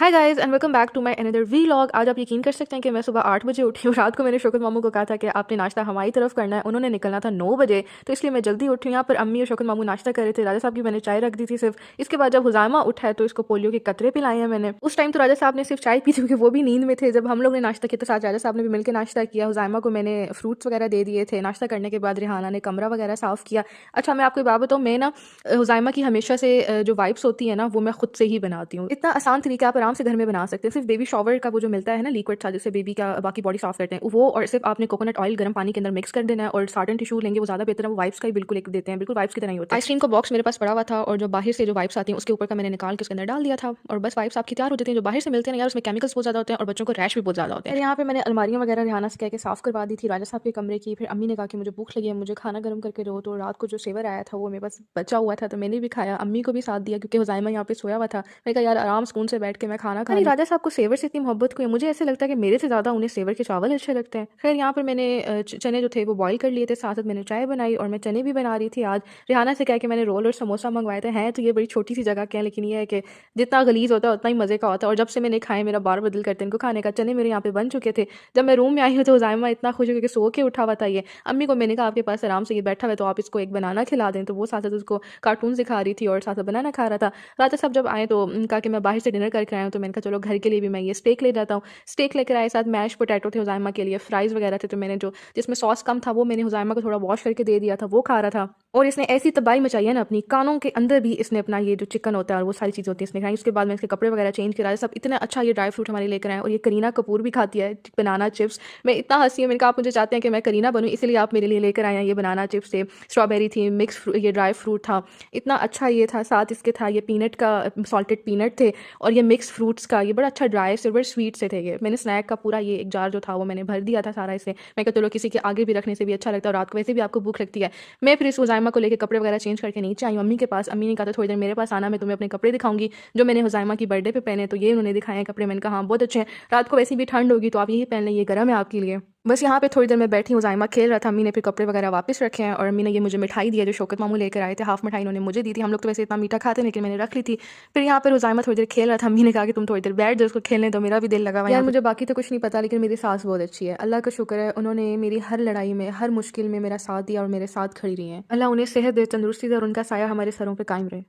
Hi guys and welcome back to my another vlog. आज आप यकीन कर सकते हैं कि मैं सुबह 8 बजे उठी हूँ। रात को मैंने शौकत मामू को कहा था कि आपने नाश्ता हमारी तरफ करना है, उन्होंने निकलना था 9 बजे, तो इसलिए मैं जल्दी उठी हूँ। यहाँ पर अम्मी और शौकत मामू नाश्ता कर रहे थे। राजा साहब की मैंने चाय रख दी थी सिर्फ। इसके बाद जब हुजामा उठा है तो इसको पोलियो के कतरे पिलाए हैं मैंने। उस टाइम तो राजा साहब ने सिर्फ चाय पी थी क्योंकि वो भी नींद में थे। जब हम लोग ने नाश्ता किया तो साथ राजा साहब ने भी मिलकर नाश्ता किया। हुजामा को मैंने फ्रूट्स वगैरह दे दिए थे। नाश्ता करने के बाद रिहाना ने कमरा वगैरह साफ़ किया। अच्छा, मैं आपको एक बात बताऊँ, मैं ना हुजामा की हमेशा से जो वाइप्स होती है ना वो मैं खुद से ही बनाती हूँ। इतना आसान तरीका आप आराम से घर में बना सकते हैं। सिर्फ बेबी शॉवर का वो जो मिलता है ना लिक्विड सा, जिससे बेबी का बाकी बॉडी साफ करते हैं वो, और सिर्फ आपने कोकोनट ऑयल गर्म पानी के अंदर मिक्स कर देना है और साटन टिश्यू लेंगे, वो ज़्यादा बेहतर है। वो वाइप्स का ही बिल्कुल एक देते हैं, बिल्कुल वाइप्स की तरह ही होता है। आइसक्रीम का बॉक्स मेरे पास पड़ा हुआ था और जो बाहर से जो वाइप्स आती हैं उसके ऊपर का मैंने निकाल के उसके अंदर डाल दिया था और बस वाइप्स आपकी तैयार हो जाती हैं। जो बाहर से मिलते हैं यार उसमें केमिकल्स बहुत ज़्यादा होते हैं और बच्चों को रैश भी बहुत ज़्यादा होते हैं। यहाँ पे मैंने अलमारियाँ वगैरह रिहाना से कह के साफ़ करवा दी थी राजा साहब के कमरे की। फिर अम्मी ने कहा कि मुझे भूख लगी है, मुझे खाना गर्म करके दो। तो रात को जो सेवर आया था वो मेरे पास बचा हुआ था तो मैंने भी खाया, अम्मी को भी साथ दिया क्योंकि हुजाइमा यहाँ पे सोया हुआ था। मैंने कहा यार आराम सुकून से बैठ के मैं खाना खा रही। राजा साहब को सेवर से इतनी मोहब्बत हुई, मुझे ऐसे लगता है कि मेरे से ज़्यादा उन्हें सेवर के चावल अच्छे लगते हैं। खैर यहाँ पर मैंने चने जो थे वो बॉईल कर लिए थे, साथ साथ मैंने चाय बनाई और मैं चने भी बना रही थी। आज रिहाना से कह के मैंने रोल और समोसा मंगवाए थे। हैं तो ये बड़ी छोटी सी जगह के हैं, लेकिन ये है कि जितना गलीज होता है उतना ही मज़े का होता है। और जब से मैंने खाए मेरा बार बदल करते हैं इनको खाने का। चने मेरे यहाँ पे बन चुके थे। जब मैं रूम में आई हूँ तो जायमा इतना खुश हो कि सो के उठा हुआ था। ये अम्मी को मैंने कहा आपके पास आराम से ये बैठा हुआ है तो आप इसको एक बनाना खिला दें, तो वो साथ साथ उसको कार्टून सिखा रही थी और साथ साथ बनाना खा रहा था। राजा साहब जब आए तो कहा कि मैं बाहर से डिनर करके आया हूँ, तो मैंने कहा चलो घर के लिए भी मैं ये स्टेक ले जाता हूँ। स्टेक लेकर आए, साथ मैश पोटैटो थे हुजाइमा के लिए, फ्राइज़ वगैरह थे, तो मैंने जो जिसमें सॉस कम था वो मैंने हुजाइमा को थोड़ा वॉश करके दे दिया था, वो खा रहा था। और इसने ऐसी तबाही मचाई है ना अपनी कानों के अंदर भी, इसने अपना ये जो चिकन होता है और वो सारी चीज़ें होती हैं इसने खाई। उसके बाद मैं इसके कपड़े वगैरह चेंज करा, सब इतना अच्छा ये ड्राई फ्रूट हमारे लेकर आए। और ये करीना कपूर भी खाती है बनाना चिप्स। मैं इतना हंसी है, मैंने कहा आप मुझे चाहते हैं कि मैं करीना बनूँ इसलिए आप मेरे लिए लेकर आए हैं। ये बनाना चिप्स थे, स्ट्रॉबेरी थी, मिक्स ये ड्राई फ्रूट था, इतना अच्छा ये था। साथ इसके था ये पीनट का, सॉल्टेड पीनट थे, और ये मिक्स फ्रूट्स का ये बड़ा अच्छा ड्राई से बड़े स्वीट से थे। ये मैंने स्नैक का पूरा ये एक जार जो था वो मैंने भर दिया था सारा इसे। मैं कहता चलो किसी के आगे भी रखने से भी अच्छा लगता है और रात को वैसे भी आपको भूख लगती है। मैं फिर इस हुजाइमा को लेकर कपड़े वगैरह चेंज करके नीचे आई अम्मी के पास। अम्मी ने कहा था थोड़ी देर मेरे पास आना, मैं तुम्हें अपने कपड़े दिखाऊंगी जो मैंने हुजाइमा की बर्थडे पे पहने। तो ये उन्होंने दिखाए हैं कपड़े। मैंने कहा हाँ बहुत अच्छे हैं, रात को वैसे भी ठंड होगी तो आप यही पहन लें, ये गर्म है आपके लिए। बस यहाँ पे थोड़ी देर मैं बैठी हूँ, हुजाइमा खेल रहा था। अम्मी ने फिर कपड़े वगैरह वापस रखे हैं और अम्मी ने ये मुझे मिठाई दी है जो शौकत मामू लेकर आए थे। हाफ मिठाई उन्होंने मुझे दी थी। हम लोग तो वैसे इतना मीठा खाते हैं लेकिन मैंने रख ली थी। फिर यहाँ पर हुजाइमा थोड़ी देर खेल रहा था। अम्मी ने कहा कि तुम थोड़ी देर बैठ जाओ उसको खेलने, तो मेरा भी दिल लगा हुआ है। यार मुझे बाकी तो कुछ नहीं पता, लेकिन मेरी सास बहुत अच्छी है, अल्लाह का शुक्र है। उन्होंने मेरी हर लड़ाई में, हर मुश्किल में मेरा साथ दिया और मेरे साथ खड़ी रही हैं। अल्लाह उन्हें सेहत दे, तंदुरुस्ती दे और उनका साया हमारे सरों पर कायम रहे।